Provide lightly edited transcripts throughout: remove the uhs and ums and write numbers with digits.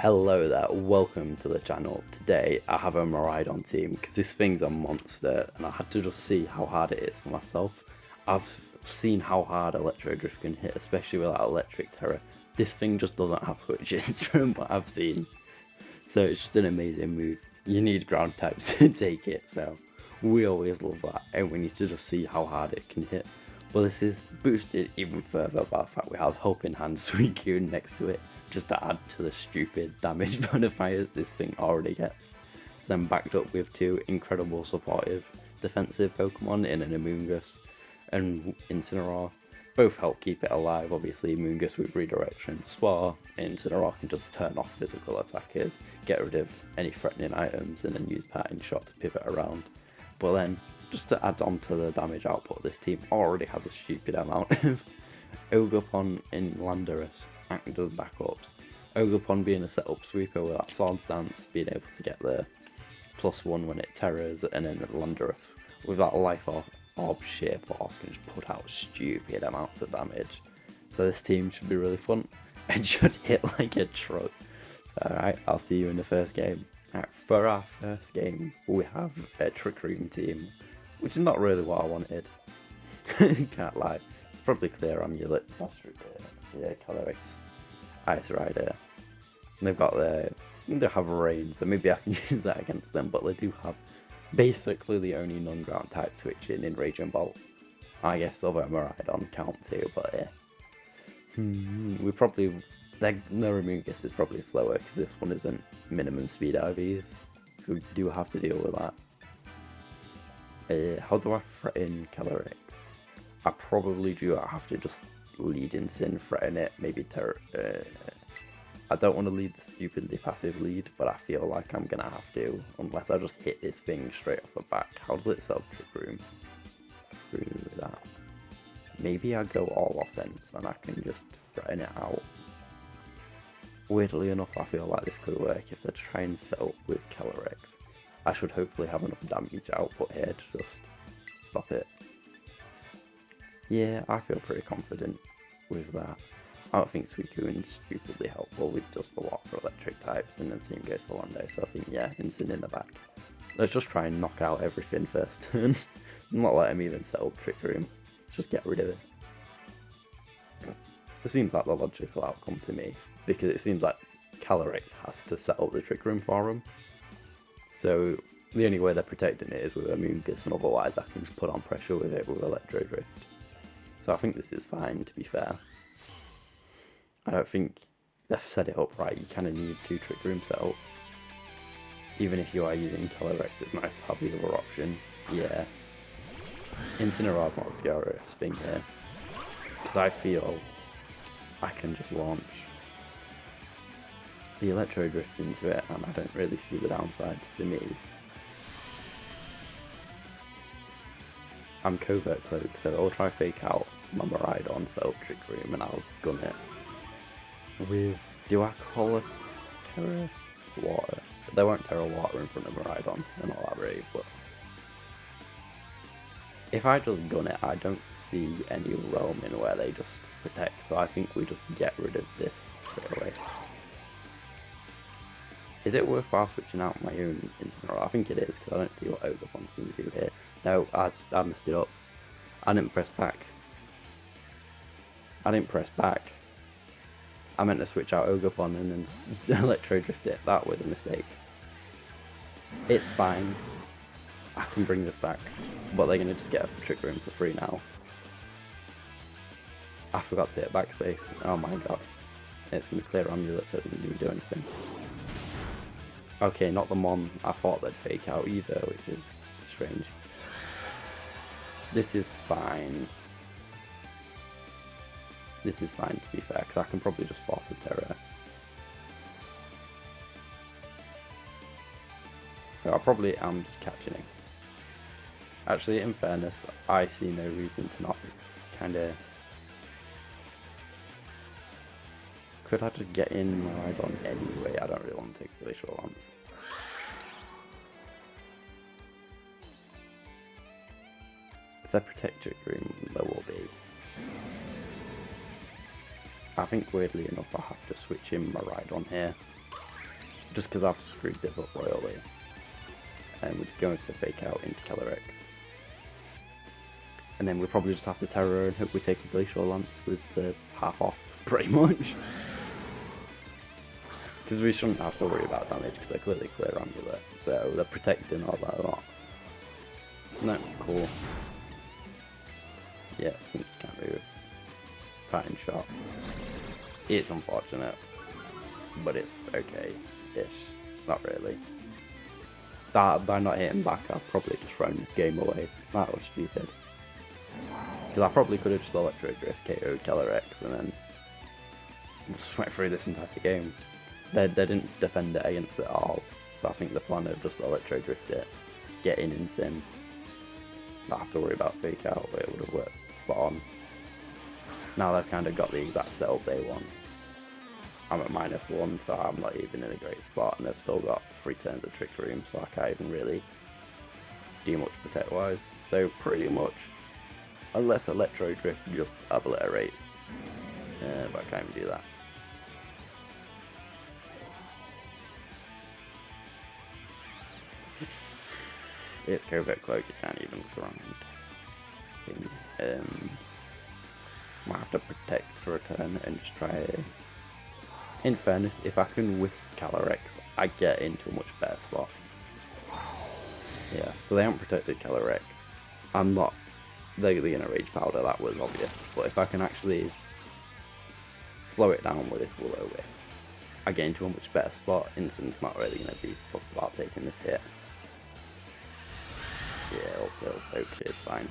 Hello there, welcome to the channel. Today I have a Miraidon team because this thing's a monster and I had to just see how hard it is for myself. I've seen how hard Electro Drift can hit, especially with that Electric Terror. This thing just doesn't have switches from what I've seen. So it's just an amazing move. You need ground types to take it, so we always love that and we need to just see how hard it can hit. But this is boosted even further by the fact we have Helping Hand Suicune next to it, just to add to the stupid damage modifiers this thing already gets. It's then backed up with two incredible supportive defensive Pokemon in an Amoonguss and Incineroar. Both help keep it alive, obviously Amoonguss with Redirection, Spore, and Incineroar can just turn off physical attackers, get rid of any threatening items and then use Parting Shot to pivot around. But then, just to add on to the damage output, this team already has a stupid amount of Ogopon and Landorus acting as backups. Ogopon being a setup sweeper with that Sword Stance, being able to get the +1 when it terrors, and then Landorus with that Life Orb Sheer Force can just put out stupid amounts of damage. So this team should be really fun and should hit like a truck. So alright, I'll see you in the first game. Right, for our first game, we have a Trick Room team, which is not really what I wanted. Can't lie. It's probably clear Amulet, yeah, Calyrex, Ice Rider. And they've got they have Rain, so maybe I can use that against them, but they do have basically the only non-ground type switching in Raging Bolt. I guess other Miraidon count too, but yeah. We probably, their Amoonguss is probably slower because this one isn't minimum speed IVs. So we do have to deal with that. How do I threaten Calyrex? I probably do. I have to just lead in Sin, threaten it, maybe I don't want to lead the stupidly passive lead, but I feel like I'm gonna have to, unless I just hit this thing straight off the back. How does it sell Trick Room? Through that. Maybe I go all offense and I can just threaten it out. Weirdly enough, I feel like this could work if they try and set up with Calyrex. I should hopefully have enough damage output here to just stop it. Yeah, I feel pretty confident with that. I don't think Suicune's stupidly helpful with just a lot for electric types, and then same goes for Lando, so I think, yeah, Instant in the back. Let's just try and knock out everything first turn. Not let him even set up Trick Room. Just get rid of it. It seems like the logical outcome to me, because it seems like Calyrex has to set up the Trick Room for him. So the only way they're protecting it is with Amoonguss, and otherwise I can just put on pressure with it with Electro Drift. So I think this is fine, to be fair. I don't think they've set it up right. You kind of need two Trick Rooms set up. Even if you are using Calyrex, it's nice to have the other option. Yeah. Incineroar's not the scariest thing here, because I feel I can just launch the Electro Drift into it, and I don't really see the downsides for me. I'm Covert Cloak, so I'll try fake out my Miraidon, set up Trick Room, and I'll gun it. Do I call it Terra Water? They won't Terra Water in front of Miraidon, they're not that brave, but if I just gun it, I don't see any roaming where they just protect, so I think we just get rid of this straight away. Is it worthwhile switching out my own Incineroar? I think it is, because I don't see what Ogopon seems to do here. No, I messed it up. I didn't press back. I meant to switch out Ogopon and then Electro Drift it. That was a mistake. It's fine. I can bring this back. But they're going to just get a Trick Room for free now. I forgot to hit backspace. Oh my god. It's going to clear Amulet so it doesn't even do anything. Okay, not the Mon. I thought they'd fake out either, which is strange. This is fine. This is fine, to be fair, because I can probably just force a Terror. So I probably am just catching it. Actually, in fairness, I see no reason to not kind of... Could I just get in Miraidon anyway? I don't really want to take a Glacial Lance. If they protect Trick Room, there will be. I think weirdly enough I have to switch in Miraidon here. just because I've screwed this up royally. And we're just going for fake out into Calyrex. And then we'll probably just have to Terror and hope we take a Glacial Lance with the half off, pretty much. Because we shouldn't have to worry about damage, because they're clearly clear Amulet. So they're protecting all that a lot. No, cool. Yeah, I think you can't move. Fighting shot. It's unfortunate, but it's okay-ish. Not really. That, by not hitting back, I've probably just thrown this game away. That was stupid. Because I probably could have just Electro Drift KO'd Calyrex and then just went through this entire game. They didn't defend it against it at all, so I think the plan of just Electro Drift it, get in Sim, not have to worry about fake out, but it would have worked spot on. Now they've kind of got the exact setup they want. I'm at -1, so I'm not even in a great spot, and they've still got 3 turns of Trick Room, so I can't even really do much protect wise. So pretty much, unless Electro Drift just obliterates, but I can't even do that. It's Covert Cloak, you can't even grind him. Might have to protect for a turn and just try. In fairness, if I can Wisp Calyrex, I get into a much better spot. Yeah, so they haven't protected Calyrex. I'm not. They're gonna Rage Powder, that was obvious. But if I can actually slow it down with this Will-O-Wisp, I get into a much better spot. Instin's not really gonna be fussed about taking this hit. Yeah, uphill soak is fine.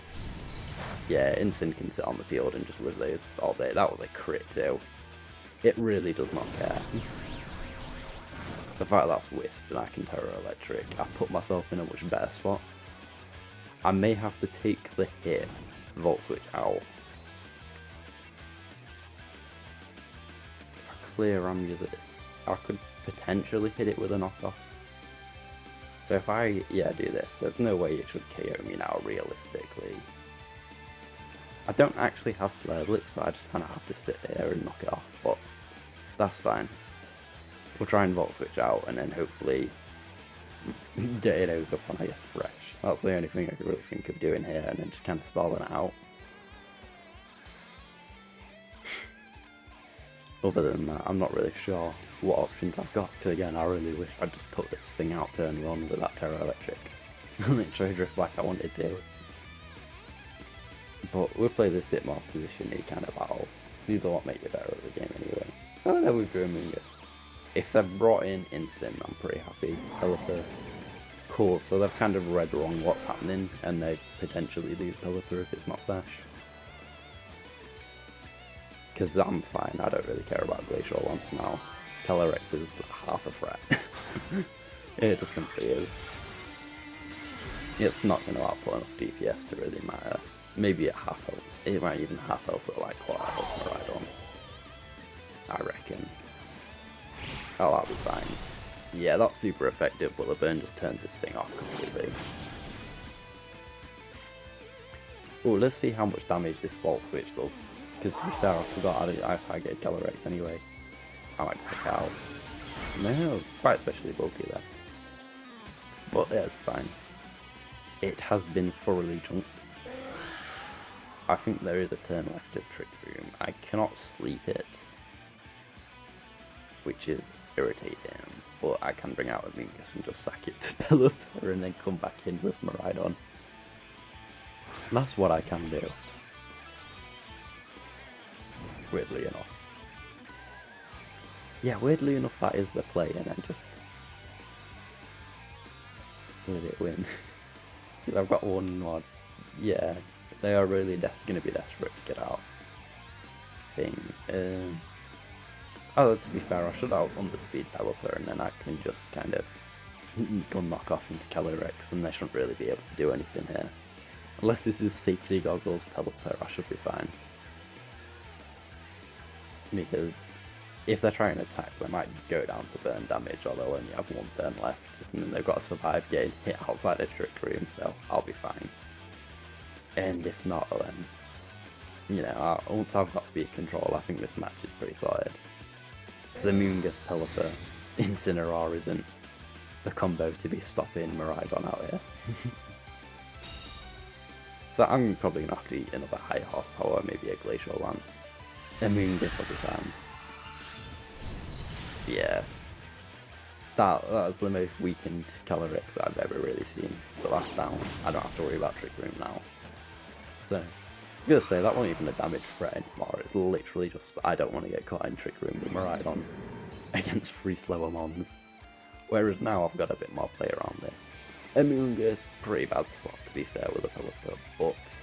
Yeah, Instant can sit on the field and just live those all day. That was a crit too. It really does not care. The fact that's Wisp and I can Terror Electric, I put myself in a much better spot. I may have to take the hit, Volt Switch out. If I clear Amulet, I could potentially hit it with a knockoff. So if I, do this, there's no way it should KO me now, realistically. I don't actually have Flare Blitz, so I just kind of have to sit here and knock it off, but that's fine. We'll try and Volt Switch out, and then hopefully get it over on, I guess, Fresh. That's the only thing I could really think of doing here, and then just kind of stalling it out. Other than that, I'm not really sure what options I've got, because again, I really wish I just took this thing out turn 1 with that Terror Electric. Electro Drift like I wanted to. But we'll play this bit more position-y kind of battle. These are what make you better at the game anyway. Oh, there we go, Mungus. If they've brought in Sim, I'm pretty happy. Pelipper. Cool, so they've kind of read wrong what's happening, and they potentially lose Pelipper if it's not Sash. Because I'm fine, I don't really care about Glacial Lance now. Calyrex is half a threat. It just simply is. It's not going to output enough DPS to really matter. Maybe at half health. It might even half health at like quarter health Maridon. I reckon. Oh, that'll be fine. Yeah, that's super effective, but the burn just turns this thing off completely. Oh, let's see how much damage this Volt Switch does. Because to be fair, I forgot I targeted Calyrex anyway. I might stick out. No, quite especially bulky there. But yeah, it's fine. It has been thoroughly junked. I think there is a turn left of Trick Room. I cannot sleep it, which is irritating. But I can bring out a Mingus and just sack it to Pelipper and then come back in with Maridon. That's what I can do. Weirdly enough. Yeah, weirdly enough that is the play, and then just let it win. Because I've got one more. Yeah, they are really going to be desperate to get out. Oh, to be fair, I should have underspeed Pelipper, and then I can just kind of go knock off into Calyrex, and they shouldn't really be able to do anything here. Unless this is Safety Goggles Pelipper, I should be fine. Because if they're trying to attack, they might go down to burn damage, or they'll only have 1 turn left, and then they've got to survive getting hit outside a Trick Room, so I'll be fine. And if not, then, you know, once I've got speed control, I think this match is pretty solid. Because Mungus Pelipper, Incineroar isn't the combo to be stopping Miraidon out here. So I'm probably going to have to eat another high horsepower, maybe a Glacial Lance. Amoonguss will be fine. Yeah. That was the most weakened Calyrex I've ever really seen. But that's down. I don't have to worry about Trick Room now. So, I'm going to say that wasn't even a damage threat anymore. It's literally just, I don't want to get caught in Trick Room with Miraidon against 3 slower mons. Whereas now I've got a bit more play around this. Amoonguss, pretty bad spot to be fair with a Pelipper, but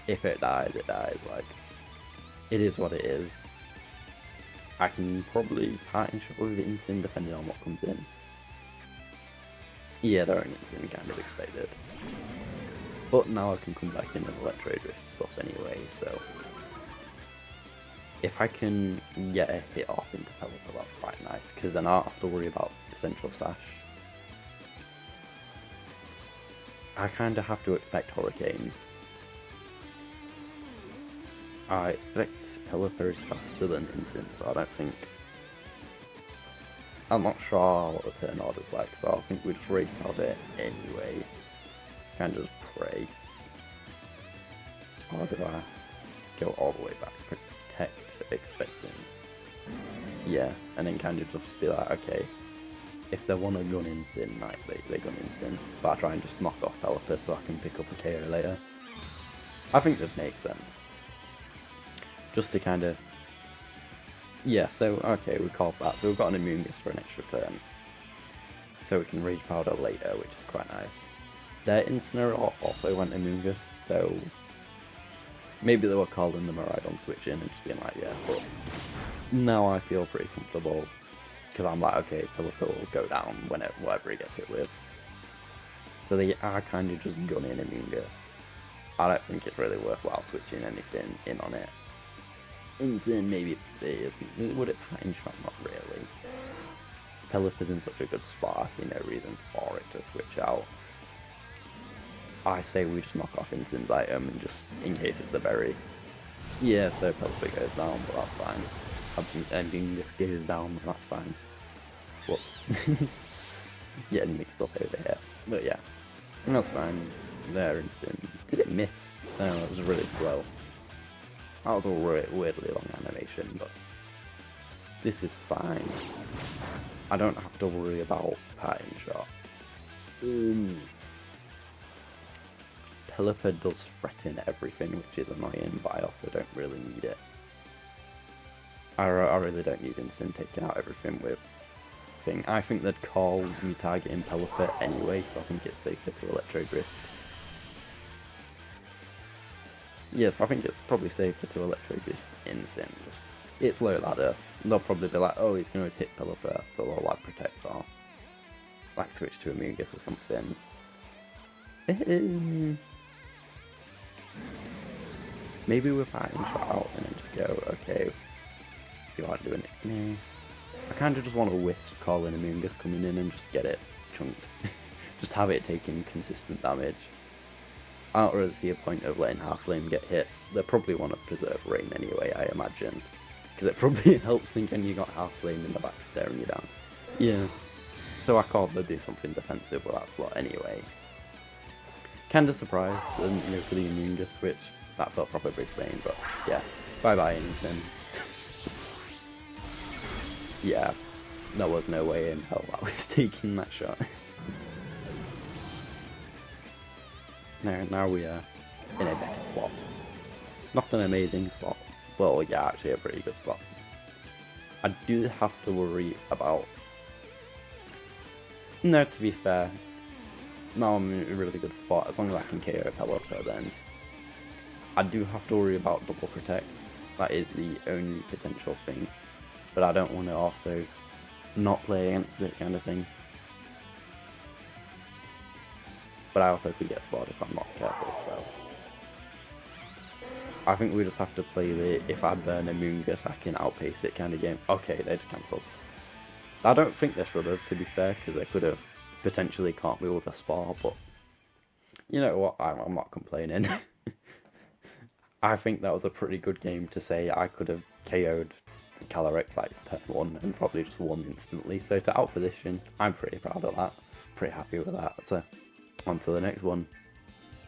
if it dies, it dies. Like, it is what it is. I can probably parting shot with Incin depending on what comes in. Yeah, throwing Incin kind of expected. But now I can come back in and Electro Drift stuff anyway, so if I can get a hit off into Pelipper, that's quite nice, because then I don't have to worry about potential Sash. I kind of have to expect Hurricane. I expect Pelipper is faster than Incin, so I don't think... I'm not sure what the turn order's like, so I think we just rage powder it anyway. Kind of just pray. Or do I go all the way back? Protect, expecting. Yeah, and then kind of just be like, okay, if they want to gun Incin, like, they gun Incin. But I try and just knock off Pelipper so I can pick up a KO later. I think this makes sense. Just to kind of... Yeah, so, okay, we called that. So we've got an Amoonguss for an extra turn. So we can Rage Powder later, which is quite nice. Their Incineroar also went Amoonguss, so... Maybe they were calling the Miraidon switch in and just being like, yeah, but... Now I feel pretty comfortable. Because I'm like, okay, Pelipper will go down whatever he gets hit with. So they are kind of just gunning Amoonguss. I don't think it's really worthwhile switching anything in on it. Incin, maybe would it pattern shot? Not really. Pelipper's in such a good spot, I see no reason for it to switch out. I say we just knock off Incin's item and just in case it's a berry. Yeah, so Pelipper goes down, but that's fine. Amoonguss goes down, but that's fine. Whoops. Getting mixed up over here. But yeah, that's fine. There, Incin. Did it miss? No, it was really slow. That was a weirdly long animation, but this is fine. I don't have to worry about parting shot. Pelipper does threaten everything, which is annoying, but I also don't really need it. I really don't need Incin taking out everything with thing. I think they'd call me targeting Pelipper anyway, so I think it's safer to Electro Drift. Yes, I think it's probably safer to Electro Drift Incin. Just it's low ladder. They'll probably be like, oh, he's going to hit Pelipper, so they'll like protect or like switch to Amoonguss or something. Maybe we're parting shot out and then just go, okay, you aren't doing it. Nah. I kind of just want to wisp calling Amoonguss coming in and just get it chunked. Just have it taking consistent damage. I don't really see a point of letting Halflame get hit. They probably want to preserve Rain anyway, I imagine. Because it probably helps thinking you got Halflame in the back staring you down. Yeah. So I called they'd do something defensive with that slot anyway. Kinda surprised, for the Amoonguss switch. That felt proper big brain, but yeah. Bye bye, Incin. Yeah. There was no way in hell I was taking that shot. Now we are in a better spot. Not an amazing spot. Well, yeah, actually a pretty good spot. I do have to worry about... No, to be fair. Now I'm in a really good spot. As long as I can KO Pelipper, then... I do have to worry about double protect. That is the only potential thing. But I don't want to also not play against it kind of thing. But I also could get spotted if I'm not careful, so... I think we just have to play the if I burn Amoonguss I can outpace it kind of game. Okay, they just cancelled. I don't think they should have, to be fair, because they could have potentially caught me with a spar, but... You know what, I'm not complaining. I think that was a pretty good game to say I could have KO'd Calyrex likes turn 1 and probably just won instantly. So to outposition, I'm pretty proud of that. Pretty happy with that. So on to the next one.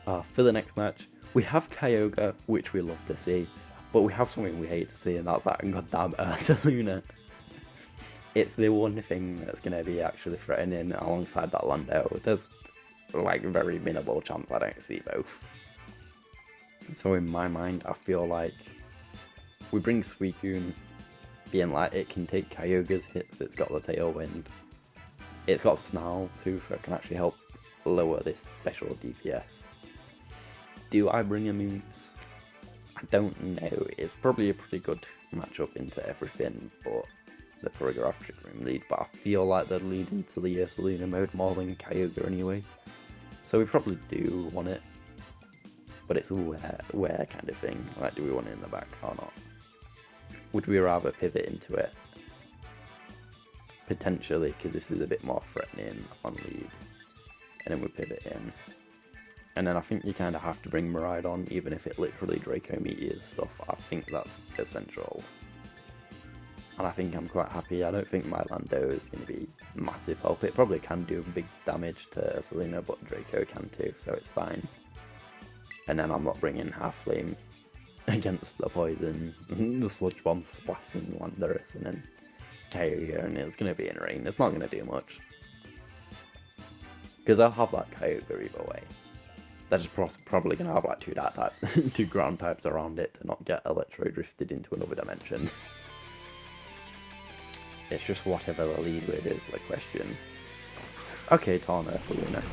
For the next match, we have Kyogre, which we love to see, but we have something we hate to see, and that's that goddamn Ursaluna. It's the one thing that's going to be actually threatening alongside that Lando. There's like very minimal chance I don't see both. So in my mind, I feel like we bring Suicune, being like it can take Kyogre's hits, it's got the Tailwind. It's got Snarl too, so it can actually help lower this special DPS. Do I bring Amoonguss? I don't know. It's probably a pretty good matchup into everything, but the Farigiraf Trick Room lead. But I feel like they'd lead into the Ursaluna mode more than Kyogre anyway. So we probably do want it, but it's a where kind of thing. Like, do we want it in the back or not? Would we rather pivot into it? Potentially, because this is a bit more threatening on lead. And then we pivot in. And then I think you kind of have to bring Miraidon, even if it literally Draco Meteors stuff. I think that's essential. And I think I'm quite happy. I don't think my Lando is going to be massive help. It probably can do big damage to Ursaluna, but Draco can too, so it's fine. And then I'm not bringing Half Flame against the Poison, the Sludge Bomb splashing Landorus, and then Kyogre, and it's going to be in rain. It's not going to do much. Because I'll have that Kyogre either way. They're just probably going to have like two ground types around it to not get Electro drifted into another dimension. It's just whatever the lead with is the question. Okay, Tarn Ursaluna.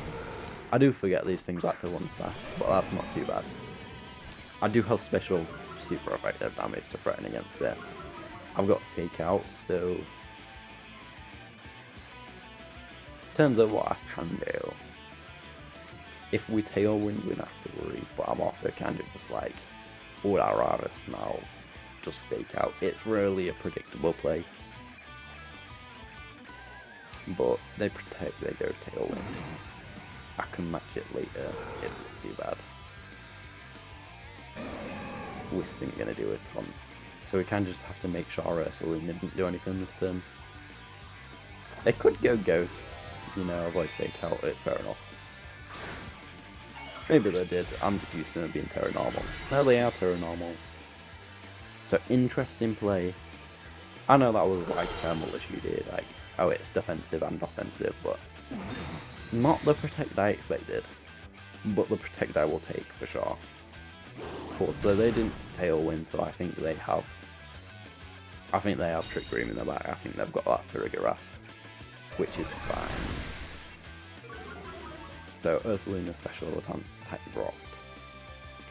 I do forget these things like to run fast, but that's not too bad. I do have special super effective damage to threaten against it. I've got Fake Out, so in terms of what I can do, if we Tailwind, we don't have to worry, but I'm also kind of just like, would I rather Snarl just Fake Out? It's really a predictable play. But they protect, they go Tailwind. I can match it later, it's not too bad. Wisp isn't going to do a ton. So we kind of just have to make sure Ursaluna didn't do anything this turn. They could go Ghost, you know, avoid Fake Out, it's fair enough. Maybe they did, I'm just used to them being Terra Normal. No, they are Terra Normal. So interesting play. I know that was like thermal issue did, like, oh it's defensive and offensive, but not the Protect I expected. But the Protect I will take for sure. Cool, so they didn't Tailwind, so I think they have Trick Room in the back. I think they've got that Farigiraf, which is fine. So Ursaluna special attack dropped.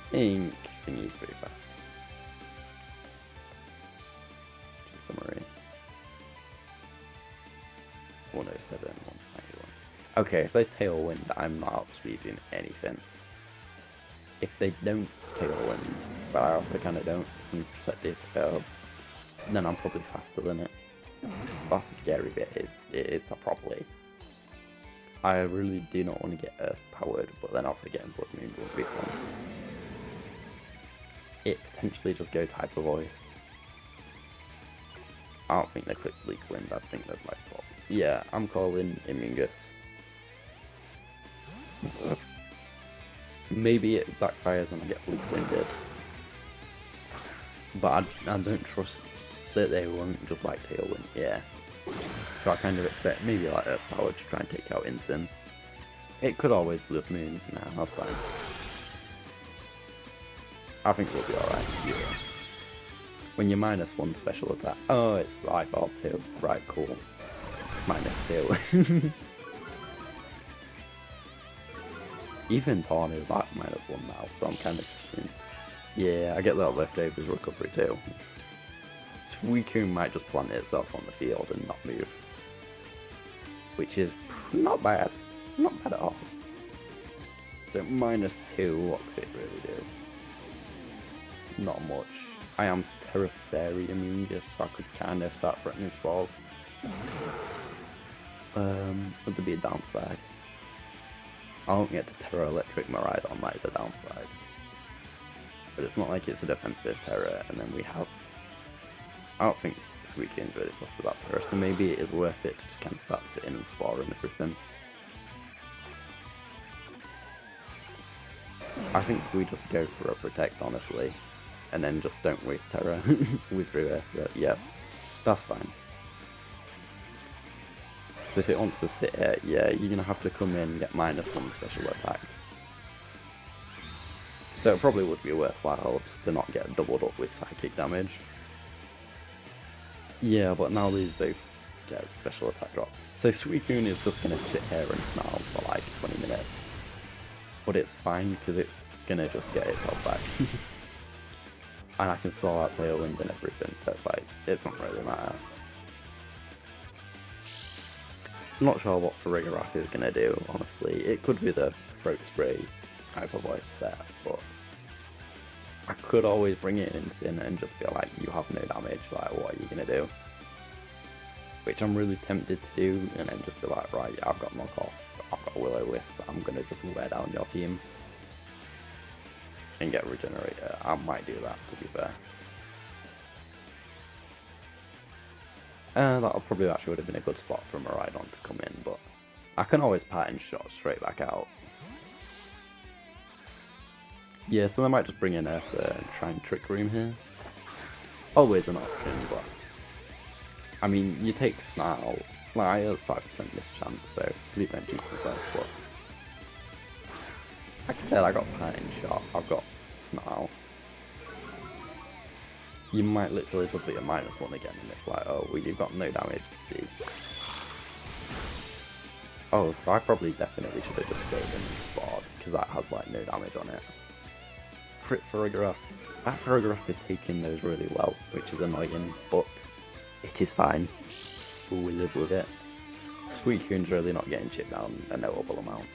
I think thingy's pretty fast. Summary. 107, 191. Okay, if they Tailwind, I'm not outspeeding anything. If they don't Tailwind, but I also kind of don't, and set the curve, then I'm probably faster than it. That's the scary bit, it is that properly. I really do not want to get Earth powered, but then also getting Blood Moon would be fun. It potentially just goes Hyper Voice. I don't think they click Bleak Wind, I think they'd like swap. Yeah, I'm calling Amoonguss. Maybe it backfires and I get Bleak Winded. But I don't trust that they won't just like Tailwind, yeah. So I kind of expect maybe like Earth Power to try and take out Incin. It could always Blood Moon, nah, that's fine. I think we'll be alright, yeah. When you're -1 special attack, oh it's eyeball too, right, cool. -2. Even Torn is like -1 now, so I'm kind of... Yeah, I get that leftovers recovery too. Suicune might just plant itself on the field and not move. Which is not bad. Not bad at all. So -2, what could it really do? Not much. I am Terra Fairy Amoonguss, so I could kind of start threatening spells. Would there be a downside? I don't get to Terra Electric Miraidon, that is a downside. But it's not like it's a defensive Terra, and then we have... I don't think Suicune's really fussed about Terra, so maybe it is worth it to just kind of start sitting and spar and everything. I think we just go for a Protect, honestly, and then just don't waste Terra with Reverse. Yep, that's fine. So if it wants to sit here, yeah, you're gonna have to come in and get -1 special attack. So it probably would be worthwhile just to not get doubled up with psychic damage. Yeah, but now these both get special attack drop. So Suicune is just gonna sit here and snarl for like 20 minutes. But it's fine because it's gonna just get itself back. And I can sort out Tailwind and everything, so it's like, it doesn't really matter. I'm not sure what Farigiraf is gonna do, honestly. It could be the Throat Spray type of voice set, but I could always bring it in and just be like, you have no damage, like what are you gonna do? Which I'm really tempted to do, and then just be like, right, I've got Knockoff, I've got Will-O-Wisp, I'm gonna just wear down your team and get Regenerator. I might do that, to be fair. That probably actually would have been a good spot for Miraidon to come in, but I can always Pattern Shot straight back out. Yeah, so they might just bring in Ursa and try and Trick Room here. Always an option, but I mean, you take Snarl, like, there's 5% mischance, so please don't jinx myself, but like I said, I got Pattern Shot, I've got Snarl. You might literally just be a -1 again, and it's like, oh, well, you've got no damage to see. Oh, so I probably definitely should have just stayed in and sparred, because that has like no damage on it. Crit Farigiraf. That Farigiraf is taking those really well, which is annoying, but it is fine. We live with it. Suicune's really not getting chipped down a notable amount.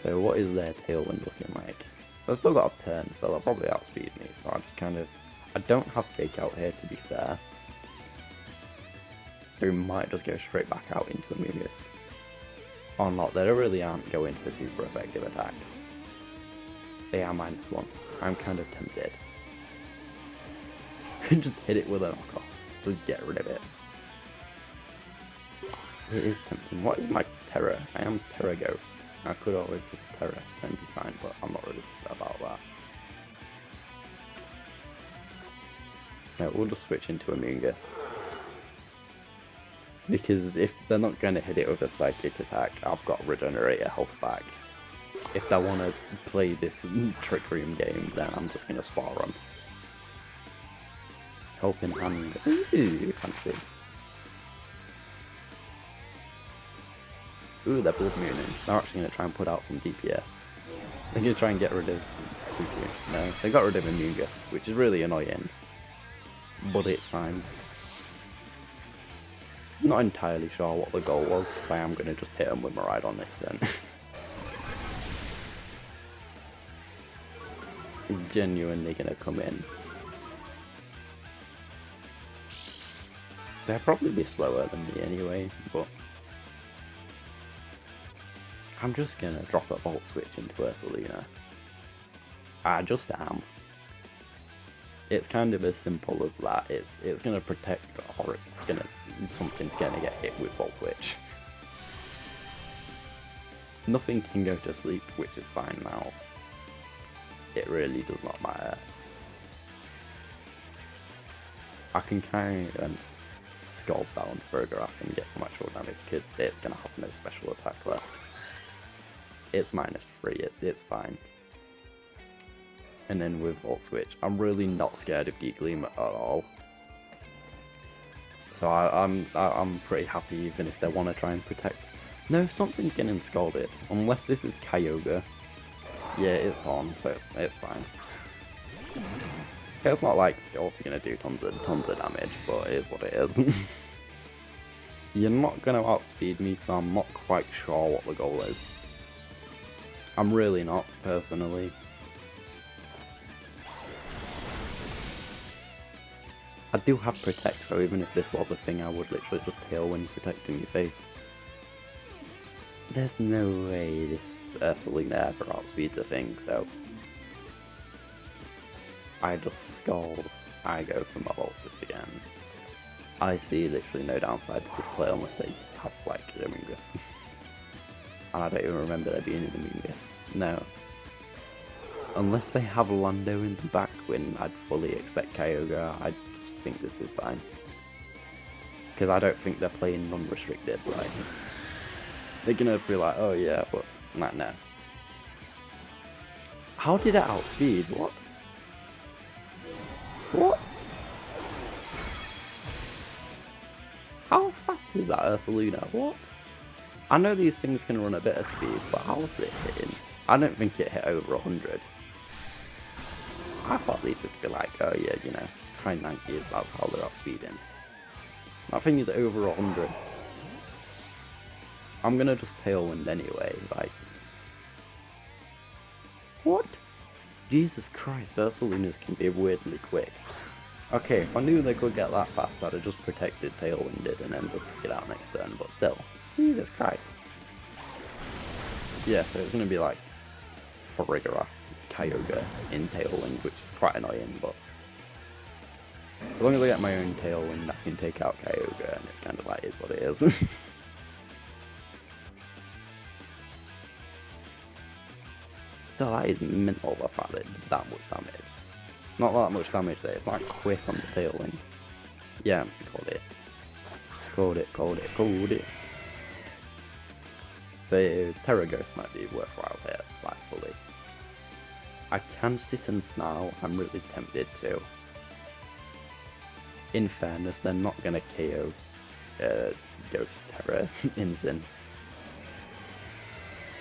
So what is their Tailwind looking like? They've still got a turn, so they'll probably outspeed me, so I just kind of... I don't have Fake Out here, to be fair. So we might just go straight back out into Amoonguss. Or not, they really aren't going for super effective attacks. They are -1. I'm kind of tempted. Just hit it with a knockoff. Just get rid of it. It is tempting. What is my Terror? I am Terror Ghost. I could always just Terror and be fine, but I'm not really about that. No, we'll just switch into Amoonguss. Because if they're not going to hit it with a Psychic attack, I've got Regenerator health back. If they want to play this Trick Room game, then I'm just going to spar on. Helping Hand. Ooh, fancy. Ooh, they're Blood Mooning. They're actually going to try and put out some DPS. They're going to try and get rid of Suicune. No, they got rid of Amoonguss, which is really annoying. But it's fine. I'm not entirely sure what the goal was, because I am going to just hit him with Miraidon next turn. I'm genuinely going to come in. They'll probably be slower than me anyway, but I'm just going to drop a Volt Switch into Ursaluna. I just am. It's kind of as simple as that. It's going to protect, or it's going to... something's going to get hit with Volt Switch. Nothing can go to sleep, which is fine now. It really does not matter. I can carry and Scald down Farigiraf and get some actual damage, because it's going to have no special attack left. It's -3, it's fine. And then with Volt Switch, I'm really not scared of Geek Gleam at all. So I'm pretty happy even if they want to try and protect. No, something's getting scalded. Unless this is Kyogre. Yeah, it's Torn, so it's fine. It's not like Scald's gonna do tons of damage, but it is what it is. You're not gonna outspeed me, so I'm not quite sure what the goal is. I'm really not, personally. I do have Protect, so even if this was a thing, I would literally just Tailwind Protect in your face. There's no way this Ursaluna ever outspeeds a thing, so I just Scald. I go for my Voltage again. I see literally no downside to this play unless they have like a Mingus. And I don't even remember there being a Mingus. No. Unless they have Lando in the back when I'd fully expect Kyogre, I just think this is fine. Because I don't think they're playing non-restricted. Like, they're gonna be like, oh yeah, but not now. How did it outspeed? What? What? How fast is that Ursaluna? What? I know these things can run a bit of speed, but how was it hitting? I don't think it hit over 100. I thought these would be like, oh yeah, you know, try 90, that's how they're outspeeding. That thing is over 100. I'm gonna just Tailwind anyway, like... What? Jesus Christ, Ursalunas can be weirdly quick. Okay, if I knew they could get that fast, I'd have just protected Tailwinded and then just took it out next turn, but still. Jesus Christ. Yeah, so it's gonna be like... Farigiraf, Kyogre in Tailwind, which is quite annoying, but... As long as I get my own Tailwind, I can take out Kyogre, and it's kind of like, is what it is. Still, that is mental, the fact that it did that much damage. Not that much damage there, it's like quick on the Tailwind. Yeah, called it. Called it. So, Terra Ghost might be worthwhile here, like fully. I can sit and snarl, I'm really tempted to. In fairness, they're not gonna KO Ghost Terra in Sin.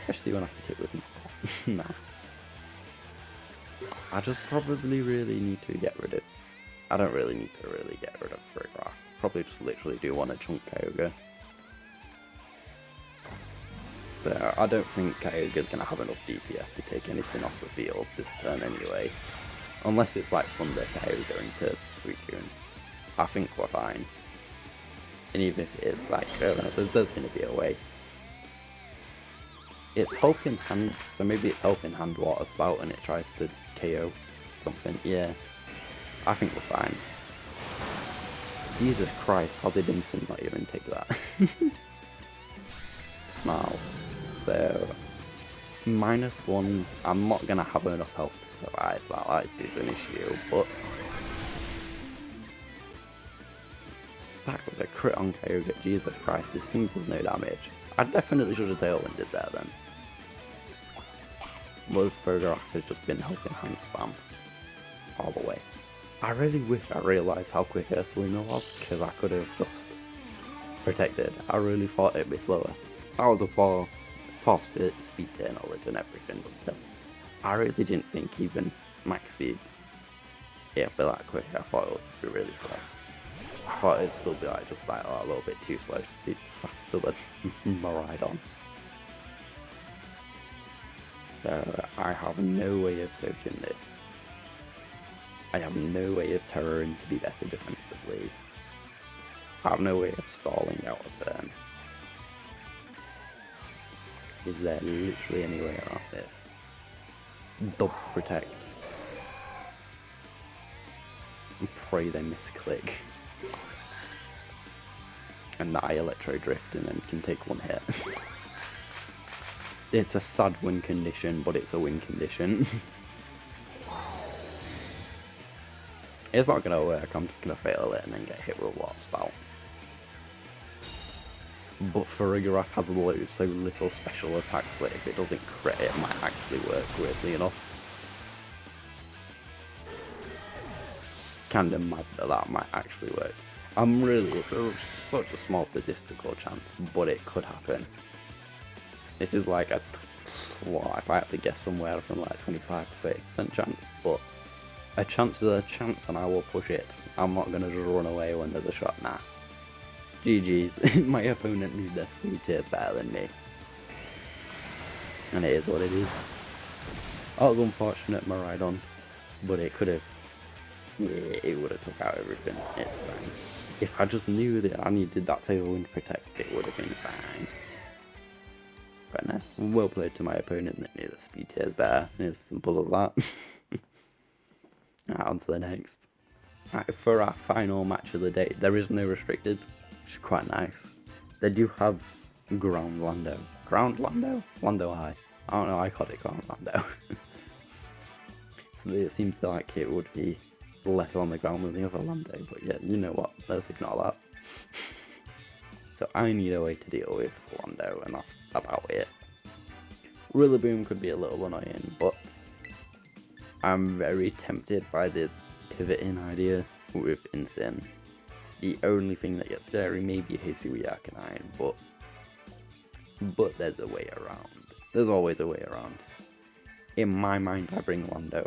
Especially when I can kick with Nah. I just probably really need to get rid of... I don't really need to really get rid of Farigiraf. Probably just literally do want to chunk Kyogre. So I don't think Kyogre's going to have enough DPS to take anything off the field this turn anyway. Unless it's like Thunder Kyogre into Suicune. I think we're fine. And even if it is, like, I don't know, there's going to be a way. It's Helping Hand, so maybe it's Helping Hand Water Spout and it tries to KO something. Yeah, I think we're fine. Jesus Christ, how did Instant not even take that? Snarl. So, -1, I'm not going to have enough health to survive, that is an issue, but... That was a crit on Kyogre, Jesus Christ, this thing does no damage. I definitely should have Tailwinded there then. Well, this Farigiraf has just been Helping Hand spam all the way. I really wish I realised how quick Ursaluna was, because I could have just protected. I really thought it'd be slower. That was a poor speed tier knowledge and everything, but still. I really didn't think even max speed it'd be that quick. I thought it would be really slow. I thought it'd still be like just like a little bit too slow to be faster than Miraidon. So I have no way of soaking this. I have no way of terroring to be better defensively. I have no way of stalling out a turn. Is there literally any way around this? Double protect. And pray they misclick. And that I Electro Drift and then can take one hit. It's a sad win condition, but it's a win condition. It's not gonna work, I'm just gonna fail it and then get hit with a Water Spout. But Farigiraf has so little special attack that if it doesn't crit it might actually work, weirdly enough. Kinda mad that that might actually work. It's such a small statistical chance, but it could happen. This is like if I had to guess somewhere from like 25 to 30% chance, but a chance is a chance and I will push it. I'm not gonna just run away when there's a shot, nah. GG's, my opponent knew their speed tiers better than me. And it is what it is. That was unfortunate, Miraidon, but it could have, yeah, it would have took out everything. It's fine. If I just knew that I needed that Tailwind protect, it would have been fine. But no, well played to my opponent that knew the speed tiers better. It's as simple as that. Alright, on to the next. Right, for our final match of the day, there is no restricted, which is quite nice. They do have ground Lando. Ground Lando? Lando High. I don't know, I called it ground Lando. So it seems like it would be less on the ground than the other Lando, but yeah, you know what, let's ignore that. So I need a way to deal with Lando, and that's about it. Rillaboom could be a little annoying, but I'm very tempted by the pivoting idea with Insane. The only thing that gets scary may be Hisui Arcanine, but there's a way around. There's always a way around. In my mind, I bring Lando.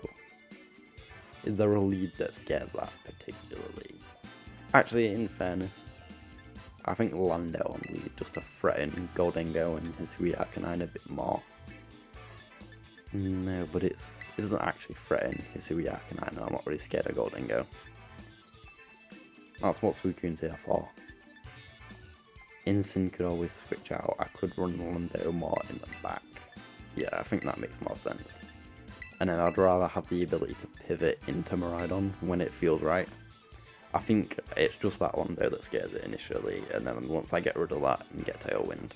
Is there a lead that scares that particularly? Actually, in fairness, I think Lando on lead just to threaten Goldingo and Hisui Arcanine a bit more. No, but it doesn't actually threaten Hisui Arcanine, and I'm not really scared of Goldingo. That's what Suicune's here for. Insane could always switch out. I could run Lando more in the back. Yeah, I think that makes more sense. And then I'd rather have the ability to pivot into Miraidon when it feels right. I think it's just that Lando that scares it initially, and then once I get rid of that and get Tailwind,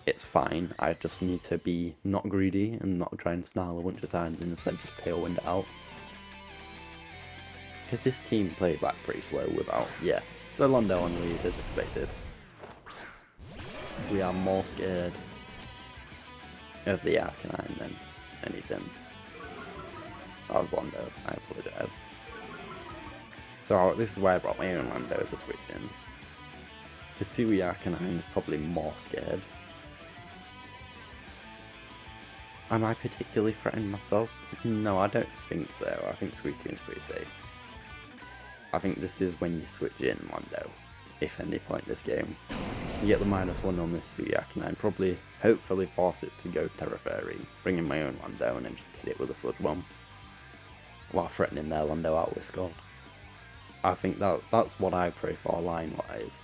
it's fine. I just need to be not greedy and not try and snarl a bunch of times and instead just Tailwind it out. Because this team plays like pretty slow without, yeah. So Lando on lead as expected. We are more scared of the Arcanine than anything. Of Lando, I apologise. So this is why I brought my own Lando to switch in. Hisui Arcanine is probably more scared. Am I particularly threatening myself? No, I don't think so. I think Suicune's pretty safe. I think this is when you switch in Lando, if any point this game. You get the -1 on this Hisui Arcanine, probably, hopefully force it to go Terra Fairy, bring in my own Lando and then just hit it with a Sludge Bomb. While threatening their Lando out with Scald. I think that's what I pray for line-wise.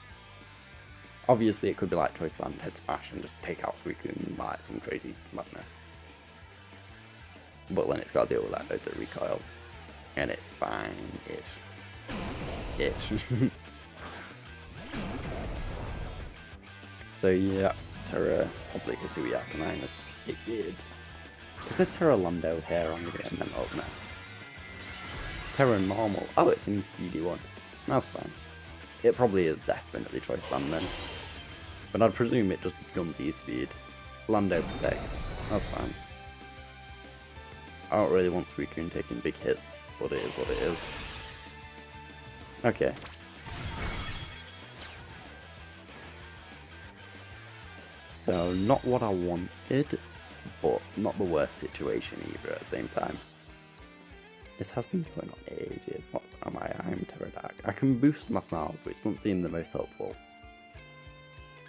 Obviously it could be like Choice Band, Head Smash and just take out Suicune like some crazy madness. But then it's got to deal with that with the recoil. And it's fine-ish. So yeah, Terra Oblique Hisui Arcanine, it did. Is there Terra Lando here? I'm gonna get mental now. Terra Normal. Oh, it's an E-Speedy one. That's fine. It probably is definitely Choice Band then. But I'd presume it just guns E-Speed. Lando protects. That's fine. I don't really want Suicune taking big hits, but it is what it is. Okay. So, not what I wanted, but not the worst situation either at the same time. This has been going on ages. What am I? I'm Pterodac. I can boost my snarls, which doesn't seem the most helpful.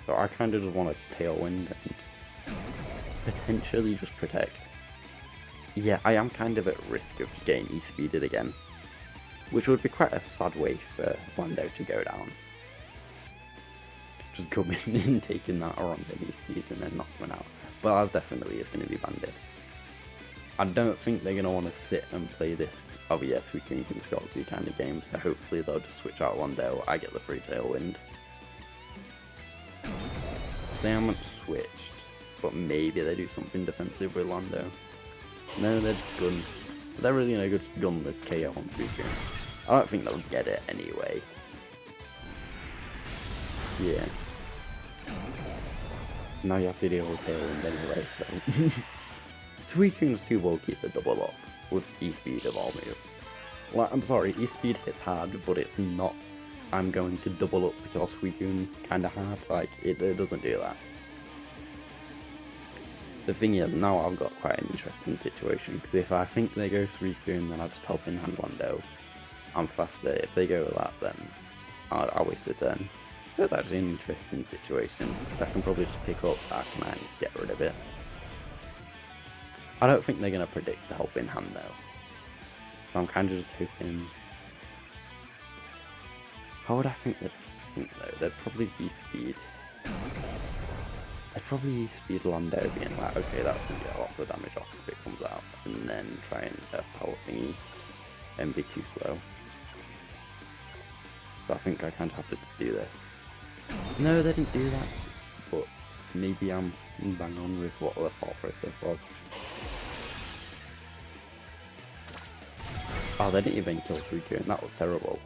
So I kind of just want to Tailwind and potentially just protect. Yeah, I am kind of at risk of just getting E-Speeded again, which would be quite a sad way for Lando to go down. Just coming in, taking that around the E-Speed and then knocking one out. But that definitely is going to be banded. I don't think they're going to want to sit and play this, oh yes, we can Scald you kind of game, so hopefully they'll just switch out Lando, I get the free Tailwind. They haven't switched, but maybe they do something defensive with Lando. No, they're just gun. They're really going to just gun the KO on Suicune. I don't think they'll get it anyway. Yeah. Now you have to deal with Tailwind anyway, so... Suicune's too bulky to double up with E-Speed of all moves. Like, I'm sorry, E-Speed hits hard, but it's not, I'm going to double up your Suicune kinda hard. Like, it doesn't do that. The thing is, now I've got quite an interesting situation, because if I think they go Suicune, then I'll just help in hand Lando. I'm faster. If they go with that, then I'll waste a turn. So it's actually an interesting situation, because I can probably just pick up Arcanine and get rid of it. I don't think they're going to predict the help in hand though. So I'm kind of just hoping... How would I think they'd think though? They'd probably E-Speed. I'd probably E-Speed Lando being like, okay, that's going to get lots of damage off if it comes out. And then try and power thingy and be too slow. So I think I kind of have to do this. No, they didn't do that. But maybe I'm bang on with what the thought process was. Oh, they didn't even kill Suicune. That was terrible.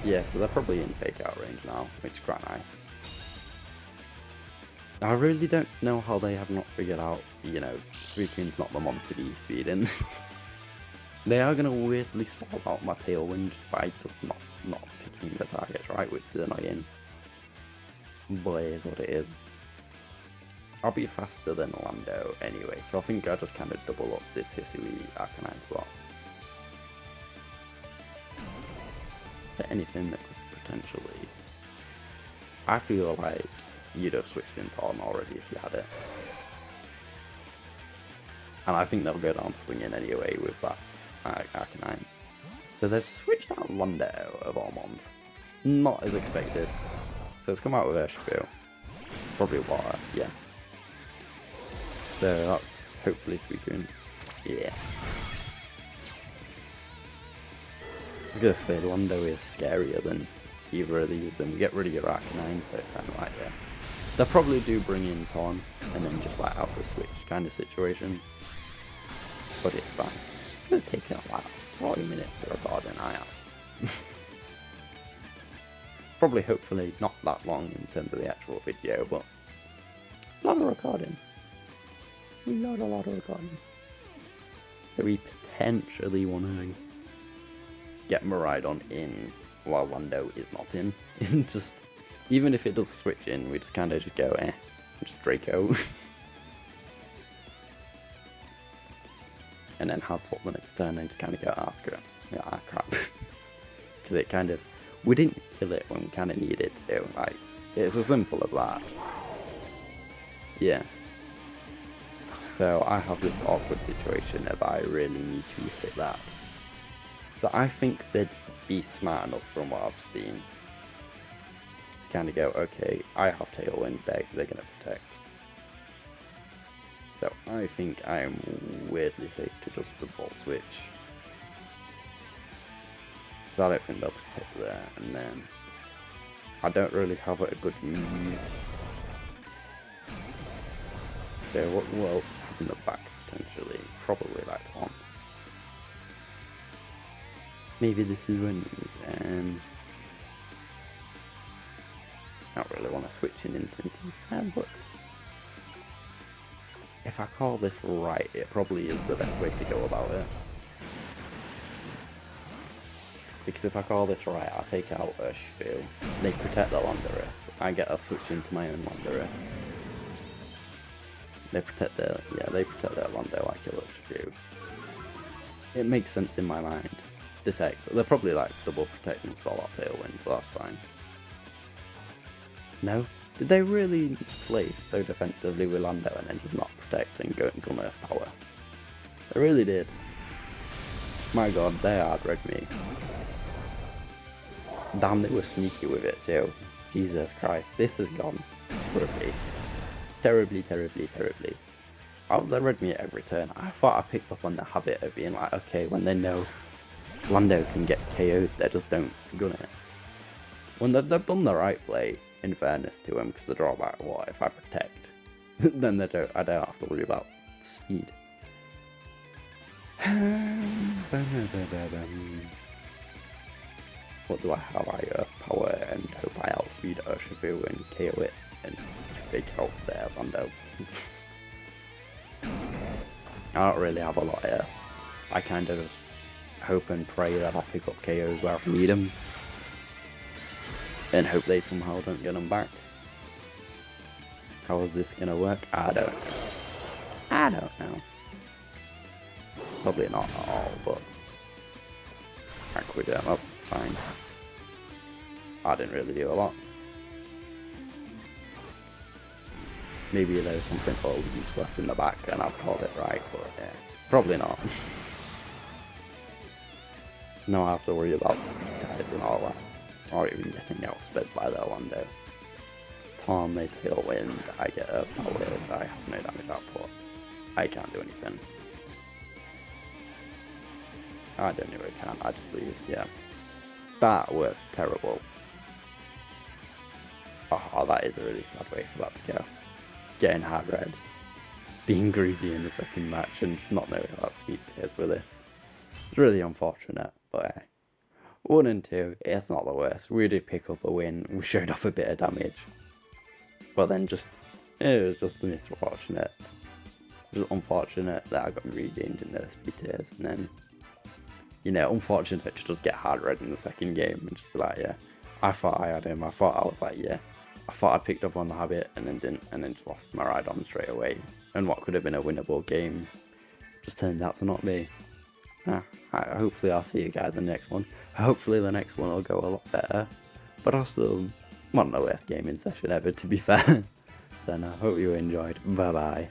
Yeah, so they're probably in fake out range now, which is quite nice. I really don't know how they have not figured out, you know, Suicune's not the mon to be speeding. They are going to weirdly stall out my Tailwind by just not picking the targets right, which is annoying. But it is what it is. I'll be faster than Lando anyway, so I think I'll just kind of double up this Hisui Arcanine slot. For anything that could potentially... I feel like you'd have switched in Thorn already if you had it. And I think they'll go down swinging anyway with that Arcanine. So they've switched out Lando of all mons. Not as expected. So it's come out with Urshifu. Probably water, yeah. So that's hopefully Suicune. Yeah. I was gonna say Lando is scarier than either of these, and we get rid of your Arcanine, so it's kind of like, yeah. They'll probably do bring in Torn and then just like out the switch kind of situation. But it's fine. It's taken like 40 minutes to record an IR. Probably hopefully not that long in terms of the actual video, but a lot of recording. Not a lot of recording. So we potentially want to get Miraidon in while Lando is not in. Just, even if it does switch in, we just kind of just go, just Draco. And then hard swap the next turn and just kind of go, screw it. Yeah, crap. Because it kind of, we didn't kill it when we kind of needed to. Like, it's as simple as that. Yeah. So I have this awkward situation if I really need to hit that. So I think they'd be smart enough from what I've seen. Kind of go, okay, I have Tailwind, they're going to protect. So I think I am weirdly safe to just default switch. So I don't think they'll protect there, and then I don't really have a good move. So what else in the back potentially? Probably like Tom. Maybe this is when I don't really want to switch in incentive, but if I call this right, it probably is the best way to go about it. Because if I call this right, I'll take out Urshifu. They protect the Landorus. I get a switch into my own Landorus. They protect their Lando, I kill Urshifu. It makes sense in my mind. Detect. They're probably like double protect and stall out Tailwind, but that's fine. No? Did they really play so defensively with Lando and then just not protect and go Earth power? They really did. My god, they hard read me. Damn, they were sneaky with it too. Jesus Christ, this has gone horribly. Terribly, terribly, terribly. Oh, they read me at every turn. I thought I picked up on the habit of being like, okay, when they know Lando can get KO'd, they just don't gun it. When they've done the right play, in fairness to them, because the drawback, what, if I protect, then I don't have to worry about speed. What do I have? I Earth power and hope I outspeed Urshifu and KO it and fake out there, Lando. I don't really have a lot here. I kind of just hope and pray that I pick up KOs where I need them. And hope they somehow don't get them back. How is this gonna work? I don't know. Probably not at all, but I quit it, that's fine. I didn't really do a lot. Maybe there's something called useless in the back and I've called it right, but yeah, probably not. No, I have to worry about speed ties and all that. Or even getting outsped by the Lando. Tom, they Tailwind, I get powered, I have no damage output. I can't do anything. I don't even count, I just lose, yeah. That was terrible. Oh, that is a really sad way for that to go. Getting hard red. Being greedy in the second match and just not knowing how that speed pairs with this. It's really unfortunate, but 1 and 2, it's not the worst. We did pick up a win, we showed off a bit of damage. But then it was just misfortunate. It was unfortunate that I got greedy and didn't know the speed tiers, and then, unfortunate to just get hard red in the second game and just be like, yeah, I thought I had him, I thought I'd picked up on the habit and then didn't, and then just lost my ride on straight away. And what could have been a winnable game just turned out to not be. Hopefully I'll see you guys in the next one. Hopefully the next one will go a lot better. But I'll still want the worst gaming session ever, to be fair. So I hope you enjoyed. Bye bye.